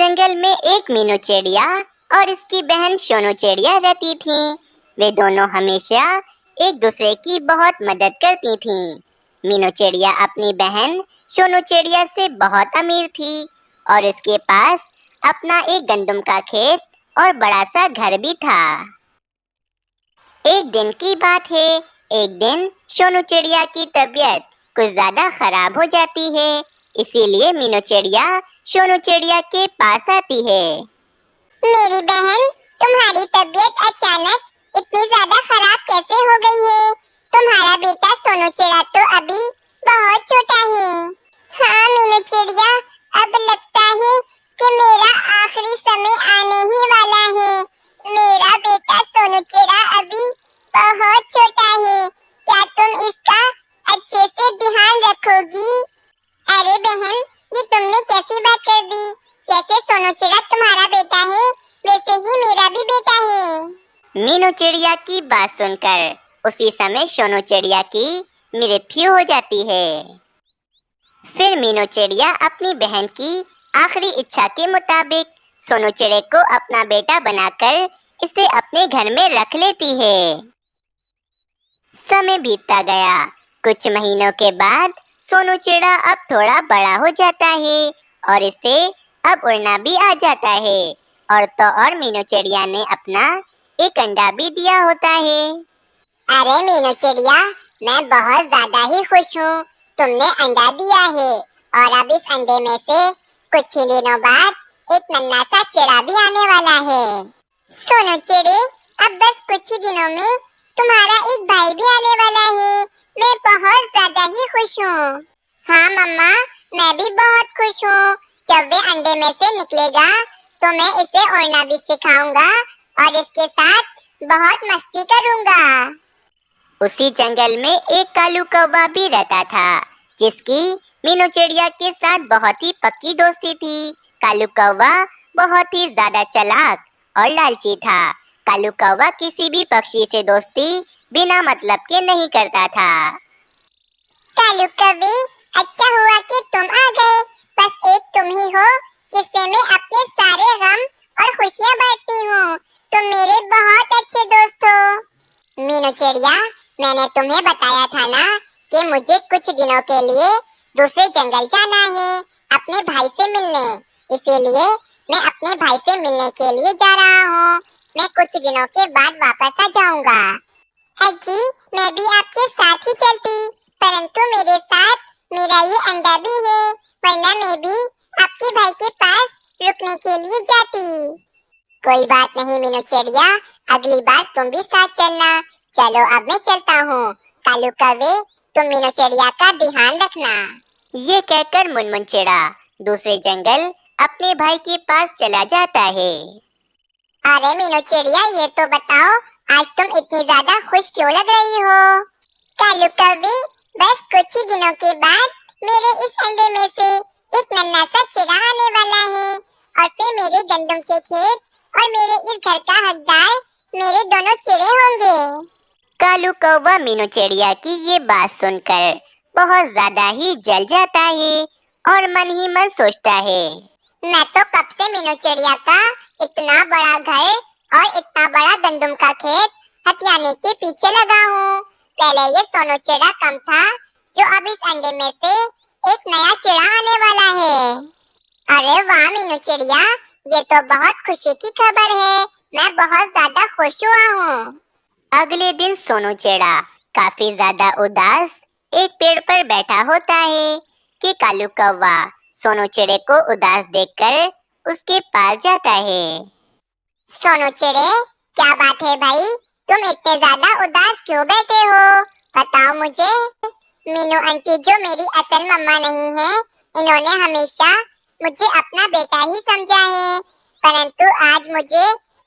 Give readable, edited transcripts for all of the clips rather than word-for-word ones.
जंगल में एक मीनू चिड़िया और इसकी बहन सोनू चिड़िया रहती थीं। वे दोनों हमेशा एक दूसरे की बहुत मदद करती थीं। मीनू चिड़िया अपनी बहन सोनू चिड़िया से बहुत अमीर थी और उसके पास अपना एक गंदम का खेत और बड़ा सा घर भी था। एक दिन की बात है, एक दिन सोनू चिड़िया की तबीयत कुछ ज्यादा खराब हो जाती है। इसीलिए मीनू चिड़िया सोनू चिड़िया के पास आती है। मेरी बहन, तुम्हारी तबीयत अचानक इतनी ज्यादा खराब कैसे हो गई है? तुम्हारा बेटा सोनू चिड़िया तो अभी बहुत छोटा है। हाँ मीनू चिड़िया, अब लगता है कि मेरा आखिरी समय आने ही वाला है। मेरा बेटा सोनू चिड़िया अभी बहुत छोटा है। क्या तुम इसका अच्छे से ध्यान रखोगी? अरे बहन, ये तुमने कैसी बात कर दी? जैसे सोनू चिड़िया तुम्हारा बेटा है, वैसे ही मेरा भी बेटा है। मीनू चिड़िया की बात सुनकर उसी समय सोनू चिड़िया की मृत्यु हो जाती है। फिर मीनू चिड़िया अपनी बहन की आखिरी इच्छा के मुताबिक सोनू चिड़िया को अपना बेटा बनाकर इसे अपने घर में रख लेती है। समय बीतता गया। कुछ महीनों के बाद सोनू चिड़िया अब थोड़ा बड़ा हो जाता है और इसे अब उड़ना भी आ जाता है। और तो और मीनू चिड़िया ने अपना एक अंडा भी दिया होता है। अरे मीनू चिड़िया, मैं बहुत ज्यादा ही खुश हूँ। तुमने अंडा दिया है और अब इस अंडे में से कुछ ही दिनों बाद एक नन्हा सा चिड़ा भी आने वाला है। सोनू चिड़े, अब बस कुछ ही दिनों में तुम्हारा एक भाई भी आने वाला है। मैं बहुत ज्यादा ही खुश हूँ। हाँ मम्मा, मैं भी बहुत खुश हूँ। जब वे अंडे में से निकलेगा तो मैं इसे उड़ना भी सिखाऊंगा और इसके साथ बहुत मस्ती करूंगा। उसी जंगल में एक कालू कौवा भी रहता था, जिसकी मीनू चिड़िया के साथ बहुत ही पक्की दोस्ती थी। कालू कौवा बहुत ही ज्यादा चालाक और लालची था। कालू कौवा किसी भी पक्षी से दोस्ती बिना मतलब के नहीं करता था। कालू कौवे, अच्छा हुआ कि तुम आ गए। बस एक तुम ही हो जिससे मैं अपने सारे गम और खुशियाँ बांटती हूँ। तुम मेरे बहुत अच्छे दोस्त हो। मीनू चिड़िया, मैंने तुम्हें बताया था ना कि मुझे कुछ दिनों के लिए दूसरे जंगल जाना है अपने भाई से मिलने। इसीलिए मैं अपने भाई से मिलने के लिए जा रहा हूँ। मैं कुछ दिनों के बाद वापस आ जाऊंगा। अजी, मैं भी आपके साथ ही चलती, परंतु मेरे साथ मेरा ये अंडा भी है, वरना मैं भी आपके भाई के पास रुकने के लिए जाती। कोई बात नहीं मीनू चिड़िया, अगली बार तुम भी साथ चलना। चलो अब मैं चलता हूँ। कालू कौवे, तुम मीनू चिड़िया का ध्यान रखना। ये कहकर मुनमुन चिड़ा दूसरे जंगल अपने भाई के पास चला जाता है। अरे मीनू चिड़िया, ये तो बताओ, आज तुम इतनी ज्यादा खुश क्यों लग रही हो? कालू कौवे, बस कुछ ही दिनों के बाद मेरे इस अंडे में से एक नन्हा सा चिड़ा आने वाला है और फिर मेरे गंदम के खेत और मेरे इस घर का हकदार मेरे दोनों चिड़े होंगे। कालू कौवा मीनू चिड़िया की ये बात सुनकर बहुत ज्यादा ही जल जाता है और मन ही मन सोचता है, मैं तो कब से मीनू चिड़िया का इतना बड़ा घर और इतना बड़ा गंदम का खेत हथियाने के पीछे लगा हूँ। पहले ये सोनू चिड़ा कम था, जो अब इस अंडे में से एक नया चिड़ा आने वाला है। अरे वाह मीनू चिड़िया, ये तो बहुत खुशी की खबर है। मैं बहुत ज्यादा खुश हुआ हूँ। अगले दिन सोनू चिड़ा काफी ज्यादा उदास एक पेड़ पर बैठा होता है कि कालू कौवा सोनू चिड़े को उदास देखकर उसके पास जाता है। सोनू चिड़े, क्या बात है भाई? तुम इतने ज्यादा उदास क्यों बैठे हो? बताओ मुझे। मीनू आंटी, जो मेरी असल मम्मा नहीं है, इन्होंने हमेशा मुझे अपना बेटा ही समझा है, परंतु आज मुझे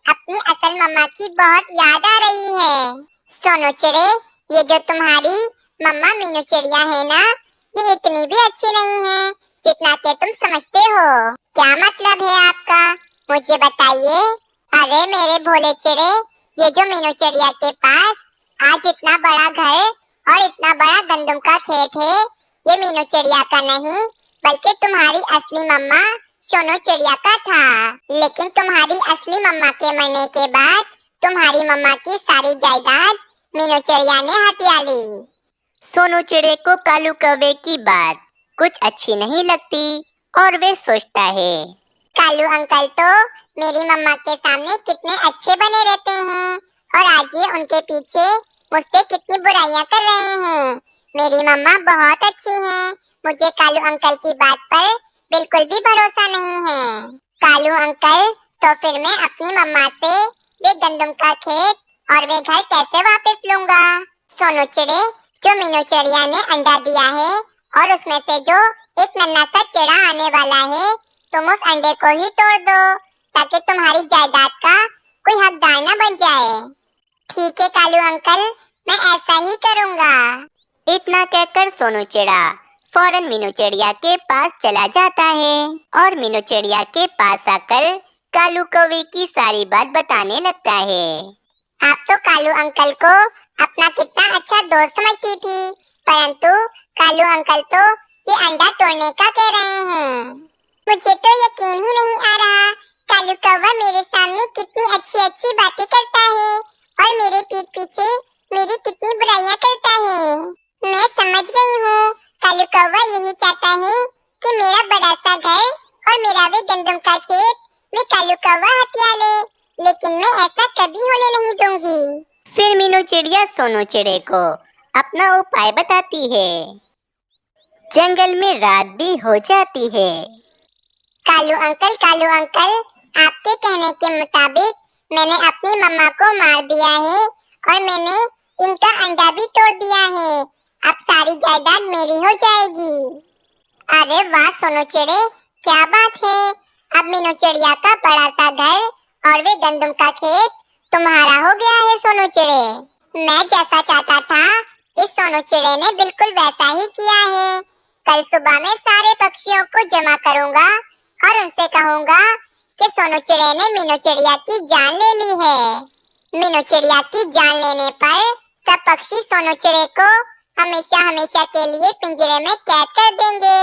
अपनी असल मम्मा की बहुत याद आ रही है। सोनू चिड़े, ये जो तुम्हारी मम्मा मीनू चिड़िया है ना, ये इतनी भी अच्छी नहीं है जितना कि तुम समझते हो। क्या मतलब है आपका? मुझे बताइए। अरे मेरे भोले चिड़े, ये जो मीनू चिड़िया के पास आज इतना बड़ा घर और इतना बड़ा गंदम का खेत है, ये मीनू चिड़िया का नहीं, बल्कि तुम्हारी असली मम्मा सोनू चिड़िया का था। लेकिन तुम्हारी असली मम्मा के मरने के बाद तुम्हारी मम्मा की सारी जायदाद मीनू चिड़िया ने हथिया ली। सोनू चिड़े को कालू कौवे की बात कुछ अच्छी नहीं लगती और वे सोचता है, कालू अंकल तो मेरी मम्मा के सामने कितने अच्छे बने रहते हैं और आज ये उनके पीछे मुझसे कितनी बुराइयां कर रहे हैं। मेरी मम्मा बहुत अच्छी हैं। मुझे कालू अंकल की बात पर बिल्कुल भी भरोसा नहीं है। कालू अंकल, तो फिर मैं अपनी मम्मा से वे गंदम का खेत और वे घर कैसे वापस लूंगा? सोनू चिड़े, जो मीनू चिड़िया ने अंडा दिया है और उसमें से जो एक नन्हा सा चिड़ा आने वाला है, तुम उस अंडे को ही तोड़ दो ताकि तुम्हारी जायदाद का कोई हकदार न बन जाए। ठीक है कालू अंकल, मैं ऐसा ही करूँगा। इतना कहकर सोनू चिड़ा फौरन मीनू चिड़िया के पास चला जाता है और मीनू चिड़िया के पास आकर कालू कौवे की सारी बात बताने लगता है। आप तो कालू अंकल को अपना कितना अच्छा दोस्त समझती थी, परंतु कालू अंकल तो ये अंडा तोड़ने का कह रहे हैं। मुझे तो यकीन ही नहीं आ रहा, कालू कौवा मेरे सामने कितनी अच्छी अच्छी बातें करता है और मेरे पीठ पीछे मेरी कितनी बुराइयां करता है। मैं समझ गई हूँ, कालू कौवा यही चाहता है कि मेरा बड़ा सा घर और मेरा वे गंदम का खेत मैं कालू कौवा हथिया ले, लेकिन मैं ऐसा कभी होने नहीं दूंगी। फिर मीनू चिड़िया सोनू चिड़े को अपना उपाय बताती है। जंगल में रात भी हो जाती है। कालू अंकल, आपके कहने के मुताबिक मैंने अपनी मम्मा को मार दिया है और मैंने इनका अंडा भी तोड़ दिया है। अब सारी जायदाद मेरी हो जाएगी। अरे वाह सोनू चिड़े, क्या बात है! अब मीनू चिड़िया का बड़ा सा घर और वे गंदम का खेत तुम्हारा हो गया है सोनू चिड़े। मैं जैसा चाहता था इस सोनू चिड़े ने बिल्कुल वैसा ही किया है। कल सुबह मैं सारे पक्षियों को जमा करूंगा और उनसे कहूंगा कि सोनू चिड़े ने मीनू चिड़िया की जान ले ली है। मीनू चिड़िया की जान लेने पर सब पक्षी सोनू चिड़े को हमेशा हमेशा के लिए पिंजरे में कैद कर देंगे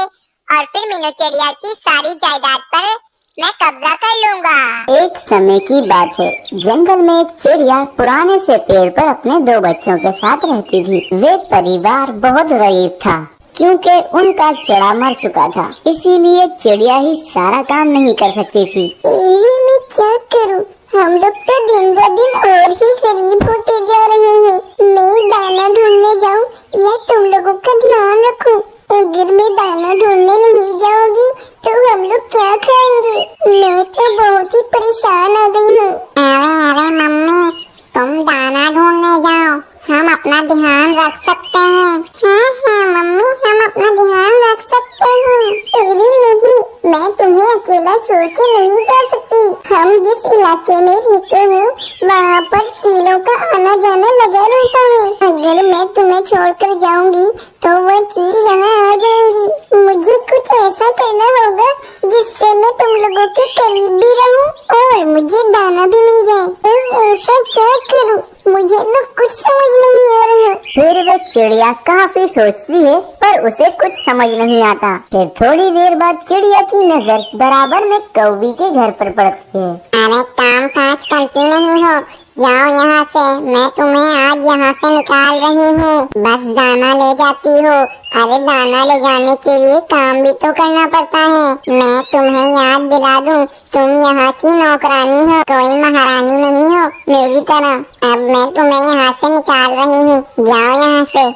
और फिर मीनू चिड़िया की सारी जायदाद पर मैं कब्जा कर लूंगा। एक समय की बात है, जंगल में एक चिड़िया पुराने से पेड़ पर अपने 2 बच्चों के साथ रहती थी। वे परिवार बहुत गरीब था क्योंकि उनका चिड़ा मर चुका था, इसीलिए चिड़िया ही सारा काम नहीं कर सकती थी। मैं क्या करूं? हम लोग तो दिन ब दिन और ही गरीब होते जा रहे हैं। मैं दाना ढूंढने जाऊं या तुम लोगों का ध्यान रखूं? अगर मैं दाना ढूंढने नहीं जाऊंगी तो हम लोग क्या खाएंगे? मैं तो बहुत ही परेशान हो गई हूँ। अरे मम्मी, तुम दाना ढूंढने जाओ, हम अपना ध्यान रख सकते हैं। हाँ मम्मी, हम अपना ध्यान रख सकते हैं। अरे नहीं, मैं तुम्हें अकेला छोड़ के नहीं जा सकती। हम जिस इलाके में रहते हैं वहाँ पर चीलों का आना जाना लगा रहता है। अगर मैं तुम्हें छोड़कर जाऊंगी तो वो चील यहाँ आ जाएंगी। मुझे कुछ ऐसा करना होगा जिससे मैं तुम लोगों के करीब भी रहूं और मुझे दाना भी मिल जाए। और ऐसा क्या करूं? मुझे तो कुछ समझ नहीं आ रहा। फिर वह चिड़िया काफी सोचती है पर उसे कुछ समझ नहीं आता। फिर थोड़ी देर बाद चिड़िया की नजर बराबर में कौवी के घर पर पड़ती है। अरे काम काज करती नहीं हो, जाओ यहाँ से। मैं तुम्हें आज यहाँ से निकाल रही हूँ, बस दाना ले जाती हो। अरे दाना ले जाने के लिए काम भी तो करना पड़ता है। मैं तुम्हें याद दिला दूँ, तुम यहाँ की नौकरानी हो, कोई महारानी नहीं हो मेरी तरह। अब मैं तुम्हें यहाँ से निकाल रही हूँ, जाओ यहाँ से।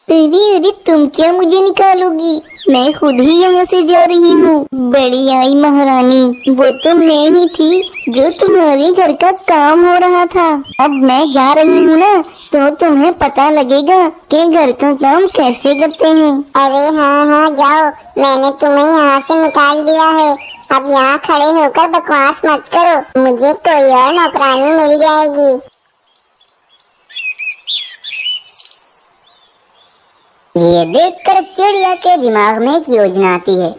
अरे तुम क्या मुझे निकालोगी? मैं खुद ही यहाँ से जा रही हूँ। बड़ी आई महारानी, वो तो मैं ही थी जो तुम्हारे घर का काम हो रहा था। अब मैं जा रही हूँ ना, तो तुम्हें पता लगेगा कि घर का काम कैसे करते हैं। अरे हाँ जाओ, मैंने तुम्हें यहाँ से निकाल दिया है। अब यहाँ खड़े होकर बकवास मत करो, मुझे कोई और नौकरानी मिल जाएगी। ये देखकर चिड़िया के दिमाग में एक योजना आती है।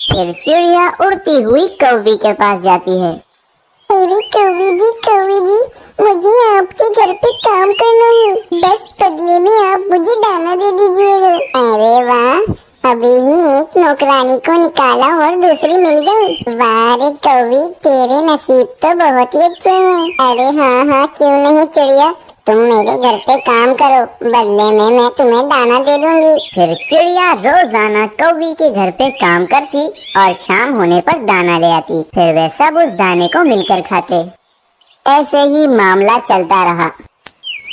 फिर चिड़िया उड़ती हुई कौवी के पास जाती है। अरे कौवी जी, मुझे आपके घर पे काम करना है, बस बदले में आप मुझे दाना दे दीजिएगा। अरे वाह, अभी ही एक नौकरानी को निकाला और दूसरी मिल गई। वाह रे कौवी, तेरे नसीब तो बहुत ही अच्छे हैं। अरे हाँ हाँ, क्यों नहीं चिड़िया, तुम मेरे घर पे काम करो, बदले में मैं तुम्हें दाना दे दूंगी। फिर चिड़िया रोजाना कौवी के घर पे काम करती और शाम होने पर दाना ले आती। फिर वे सब उस दाने को मिलकर खाते। ऐसे ही मामला चलता रहा,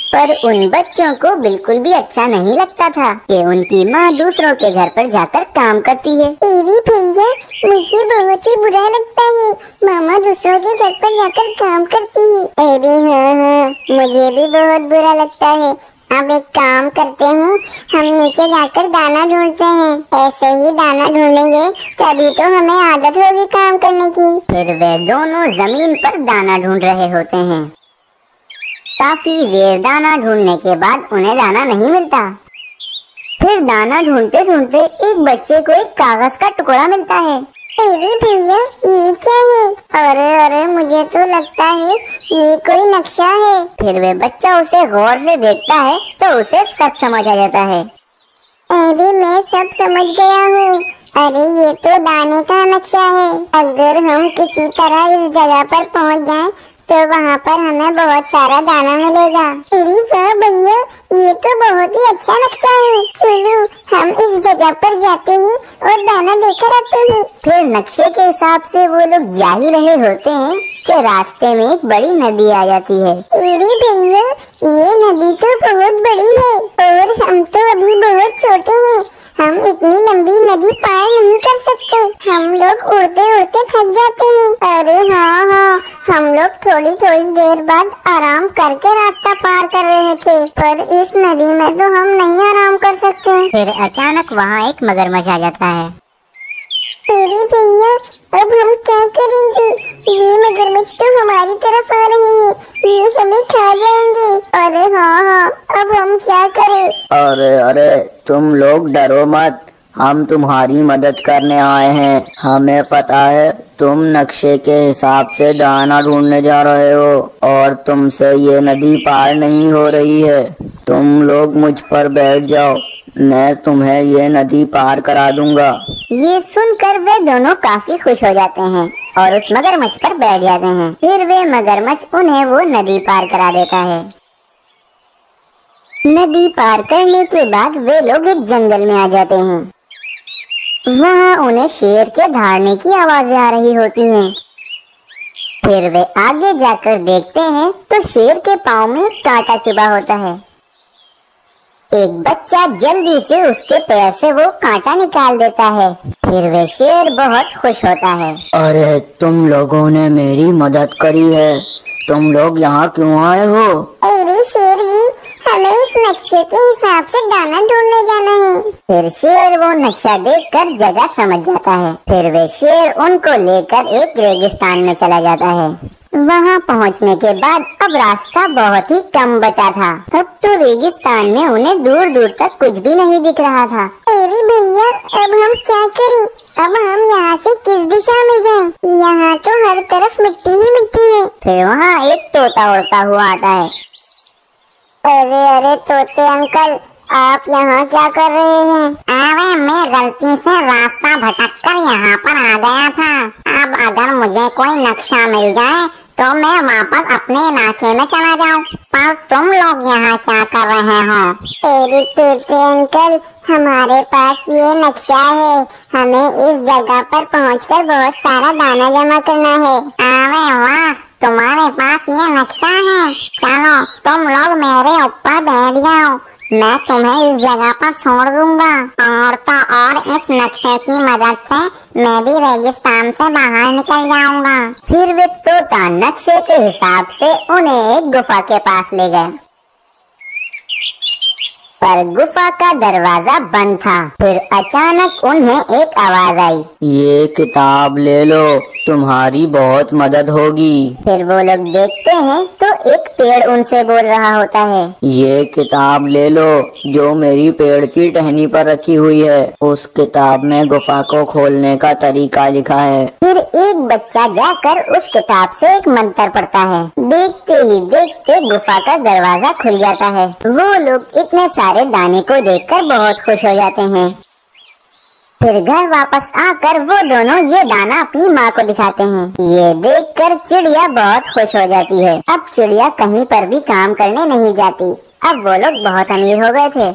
पर उन बच्चों को बिल्कुल भी अच्छा नहीं लगता था कि उनकी माँ दूसरों के घर पर जाकर काम करती है। अरे भैया, मुझे बहुत ही बुरा लगता है, मामा दूसरों के घर पर जाकर काम करती है। अरे हाँ हाँ, मुझे भी बहुत बुरा लगता है। अब एक काम करते हैं, हम नीचे जाकर दाना ढूंढते हैं। ऐसे ही दाना ढूंढेंगे तभी तो हमें आदत होगी काम करने की। फिर वे दोनों जमीन पर दाना ढूंढ रहे होते हैं। काफी देर दाना ढूंढने के बाद उन्हें दाना नहीं मिलता। फिर दाना ढूंढते ढूंढते एक बच्चे को एक कागज का टुकड़ा मिलता है। अरे भैया, ये क्या है? अरे अरे, मुझे तो लगता है ये कोई नक्शा है। फिर वे बच्चा उसे गौर से देखता है तो उसे सब समझ आ जाता है। अरे मैं सब समझ गया हूँ। अरे ये तो दाने का नक्शा है। अगर हम किसी तरह इस जगह पर पहुँच जाएं, तो वहाँ पर हमें बहुत सारा दाना मिलेगा। अरे वाह भैया, ये तो बहुत ही अच्छा नक्शा है। चलो हम इस जगह पर जाते हैं और दाना देकर आते हैं। फिर नक्शे के हिसाब से वो लोग जा ही रहे होते हैं कि रास्ते में एक बड़ी नदी आ जाती है। अरे भैया, ये नदी तो बहुत बड़ी है और हम तो अभी बहुत छोटे हैं। हम इतनी लंबी नदी पार नहीं कर सकते। हम लोग उड़ते उड़ते थक जाते हैं। अरे हाँ हाँ, हम लोग थोड़ी थोड़ी देर बाद आराम करके रास्ता पार कर रहे थे, पर इस नदी में तो हम नहीं आराम कर सकते। फिर अचानक वहाँ एक मगरमच्छ आ जाता है। अरे भैया, अब हम क्या करेंगे? ये मगरमच्छ तो हमारी तरफ आ रहे हैं, ये हमें खा जाएंगे। अरे हाँ हाँ, अब हम क्या करें? अरे अरे, तुम लोग डरो मत, हम तुम्हारी मदद करने आए हैं। हमें पता है तुम नक्शे के हिसाब से दाना ढूंढने जा रहे हो और तुमसे ये नदी पार नहीं हो रही है। तुम लोग मुझ पर बैठ जाओ, मैं तुम्हें ये नदी पार करा दूंगा। ये सुनकर वे दोनों काफी खुश हो जाते हैं और उस मगरमच्छ पर बैठ जाते हैं। फिर वे मगरमच्छ उन्हें वो नदी पार करा देता है। नदी पार करने के बाद वे लोग एक जंगल में आ जाते हैं। वहाँ उन्हें शेर के दहाड़ने की आवाजें आ रही होती हैं। फिर वे आगे जाकर देखते हैं तो शेर के पाँव में एक कांटा चुभा होता है। एक बच्चा जल्दी से उसके पैर से वो कांटा निकाल देता है। फिर वे शेर बहुत खुश होता है। अरे, तुम लोगों ने मेरी मदद करी है। तुम लोग यहाँ क्यों आए हो? अरे शेर जी, हमें इस नक्शे के हिसाब से दाना ढूंढने जाना है। फिर शेर वो नक्शा देखकर जगह समझ जाता है। फिर वे शेर उनको लेकर एक रेगिस्तान में चला जाता है। वहाँ पहुँचने के बाद अब रास्ता बहुत ही कम बचा था। अब तो रेगिस्तान में उन्हें दूर दूर तक कुछ भी नहीं दिख रहा था। अरे भैया, अब हम क्या करें? अब हम यहाँ से किस दिशा में जाएं? यहाँ तो हर तरफ मिट्टी ही मिट्टी है। फिर वहाँ एक तोता उड़ता हुआ आता है। अरे अरे तोते अंकल, आप यहाँ क्या कर रहे हैं? अरे मैं गलती से रास्ता भटककर यहाँ पर आ गया था। अब अगर मुझे कोई नक्शा मिल जाए तो मैं वापस अपने इलाके में चला जाऊँ। पर तुम लोग यहाँ क्या कर रहे हो? अरे तोते अंकल, हमारे पास ये नक्शा है। हमें इस जगह पर पहुंचकर बहुत सारा दाना जमा करना है। अरे वाह, तुम्हारे पास ये नक्शा है। चलो तुम लोग मेरे ऊपर बैठ जाओ, मैं तुम्हें इस जगह पर छोड़ दूंगा। और तो और इस नक्शे की मदद से मैं भी रेगिस्तान से बाहर निकल जाऊंगा। फिर वे तोता नक्शे के हिसाब से उन्हें एक गुफा के पास ले गए, पर गुफा का दरवाजा बंद था। फिर अचानक उन्हें एक आवाज आई, ये किताब ले लो, तुम्हारी बहुत मदद होगी। फिर वो लोग देखते हैं तो एक पेड़ उनसे बोल रहा होता है, ये किताब ले लो जो मेरी पेड़ की टहनी पर रखी हुई है। उस किताब में गुफा को खोलने का तरीका लिखा है। फिर एक बच्चा जाकर उस किताब से एक मंत्र पढ़ता है। देखते ही देखते गुफा का दरवाजा खुल जाता है। वो लोग इतने सारे दाने को देखकर बहुत खुश हो जाते हैं। फिर घर वापस आकर वो दोनों ये दाना अपनी माँ को दिखाते हैं। ये देखकर चिड़िया बहुत खुश हो जाती है। अब चिड़िया कहीं पर भी काम करने नहीं जाती। अब वो लोग बहुत अमीर हो गए थे।